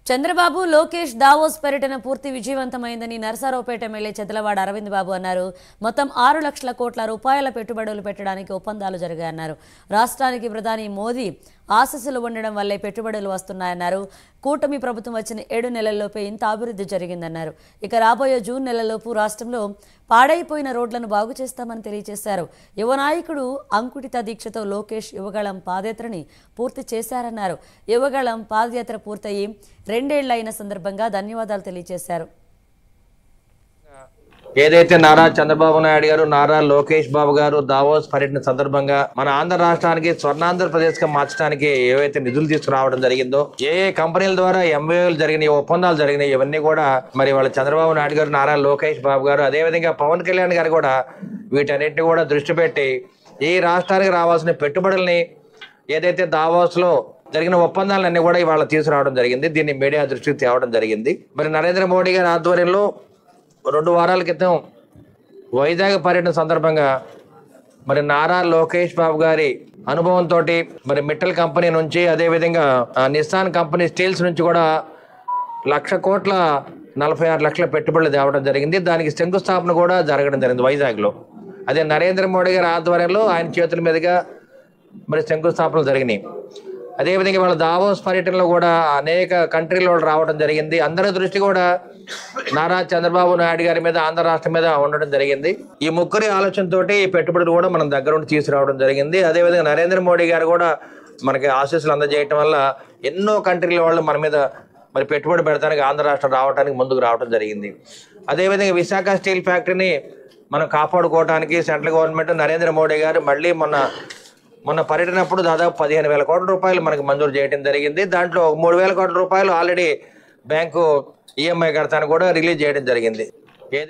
Chandrababu Lokesh Davos పర్యటన పూర్తి విజయవంతమైందని Narasaraopet MLA Chedalavada Arvind బాబు అన్నారు. మొత్తం 6 లక్షల కోట్ల రూపాయల పెట్టుబడులు పెట్టడానికి ఒప్పందాలు జరిగాయన్నారు. రాష్ట్రానికి ప్రధాని మోదీ ఆశీస్సులు ఉండడం వల్లే పెట్టుబడులు వస్తున్నాయన్నారు. కూటమి ప్రభుత్వం వచ్చిన 7 నెలల్లోపే ఇంత అభివృద్ధి జరిగిందన్నారు. ఇక రాబోయే జూన్ నెలలోపు రాష్ట్రంలో పాడైపోయిన రోడ్లను బాగు చేస్తామని తెలియజేశారు. యువ నాయకుడు అంకుటిత దీక్షతో లోకేష్ యువగళం పాదయాత్రని పూర్తి చేశారన్నారు. యువగళం పాదయాత్ర పూర్తయి 2 ఏళ్ల అయిన సందర్భంగా ధన్యవాదాలు తెలియజేశారు. ఏదైతే నారా చంద్రబాబు నాయుడు గారు, నారా లోకేష్ బాబు గారు దావోస్ పర్యటన సందర్భంగా మన ఆంధ్ర రాష్ట్రానికి స్వర్ణాంధ్రప్రదేశ్ గా మార్చడానికి ఏవైతే నిధులు తీసుకురావడం జరిగిందో, ఏ కంపెనీల ద్వారా ఎంఓయూలు జరిగినాయి, ఒప్పందాలు జరిగినాయి, ఇవన్నీ కూడా మరి వాళ్ళ చంద్రబాబు నాయుడు గారు, నారా లోకేష్ బాబు గారు, అదేవిధంగా పవన్ కళ్యాణ్ గారు కూడా వీటన్నిటిని కూడా దృష్టి పెట్టి ఈ రాష్ట్రానికి రావాల్సిన పెట్టుబడుల్ని ఏదైతే దావోస్ లో జరిగిన ఒప్పందాలన్నీ కూడా ఇవాళ తీసుకురావడం జరిగింది. దీన్ని మీడియా దృష్టికి తేవడం జరిగింది. మరి నరేంద్ర మోడీ గారి ఆధ్వర్యంలో 2 వారాల క్రితం వైజాగ్ పర్యటన సందర్భంగా మరి నారా లోకేష్ బాబు గారి అనుభవంతో మరి మిట్టల్ కంపెనీ నుంచి, అదేవిధంగా నిస్సాన్ కంపెనీ స్టీల్స్ నుంచి కూడా 1,46 లక్షల పెట్టుబడులు తేవడం జరిగింది. దానికి శంకుస్థాపన కూడా జరగడం జరిగింది వైజాగ్లో. అదే నరేంద్ర మోడీ గారి ఆధ్వర్యంలో ఆయన చేతుల మీదుగా మరి శంకుస్థాపనలు జరిగినాయి. అదేవిధంగా వాళ్ళ దావోస్ పర్యటనలో కూడా అనేక కంట్రీల వాళ్ళు రావడం జరిగింది. అందరి దృష్టి కూడా నారా చంద్రబాబు నాయుడు గారి మీద, ఆంధ్ర రాష్ట్రం మీద ఉండడం జరిగింది. ఈ ముగ్గురి ఆలోచనతోటి ఈ పెట్టుబడులు కూడా మనం దగ్గర ఉండి తీసుకురావడం జరిగింది. అదేవిధంగా నరేంద్ర మోడీ గారు కూడా మనకి ఆశీస్సులు అందజేయటం వల్ల ఎన్నో కంట్రీల వాళ్ళు మన మీద మరి పెట్టుబడి పెడతానికి ఆంధ్ర రాష్ట్రం రావడానికి ముందుకు రావడం జరిగింది. అదేవిధంగా విశాఖ స్టీల్ ఫ్యాక్టరీని మనం కాపాడుకోవడానికి సెంట్రల్ గవర్నమెంట్, నరేంద్ర మోడీ గారు మళ్ళీ మొన్న పర్యటనప్పుడు దాదాపు 15,000 కోట్ల రూపాయలు మనకు మంజూరు చేయడం జరిగింది. దాంట్లో 3,000 కోట్ల రూపాయలు ఆల్రెడీ బ్యాంకు ఈఎంఐ కడతాను కూడా రిలీజ్ చేయడం జరిగింది.